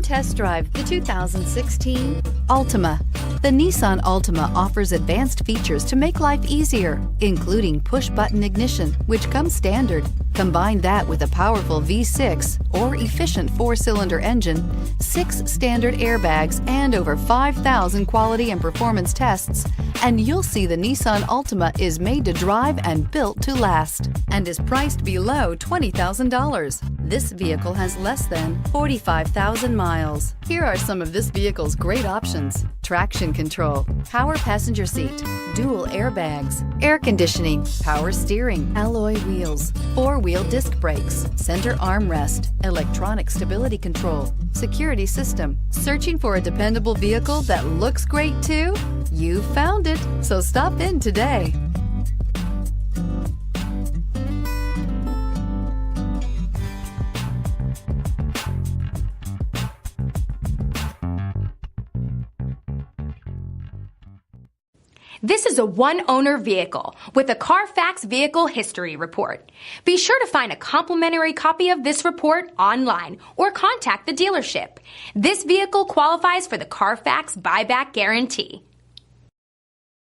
test drive the 2016 Altima. The Nissan Altima offers advanced features to make life easier, including push-button ignition, which comes standard. Combine that with a powerful V6 or efficient 4-cylinder engine, 6 standard airbags, and over 5,000 quality and performance tests, and you'll see the Nissan Altima is made to drive and built to last, and is priced below $20,000. This vehicle has less than 45,000 miles. Here are some of this vehicle's great options: traction control, power passenger seat, dual airbags, air conditioning, power steering, alloy wheels, 4-wheel disc brakes, center armrest, electronic stability control, security system. Searching for a dependable vehicle that looks great too? You found it, so stop in today. This is a one-owner vehicle with a Carfax Vehicle History Report. Be sure to find a complimentary copy of this report online or contact the dealership. This vehicle qualifies for the Carfax Buyback Guarantee.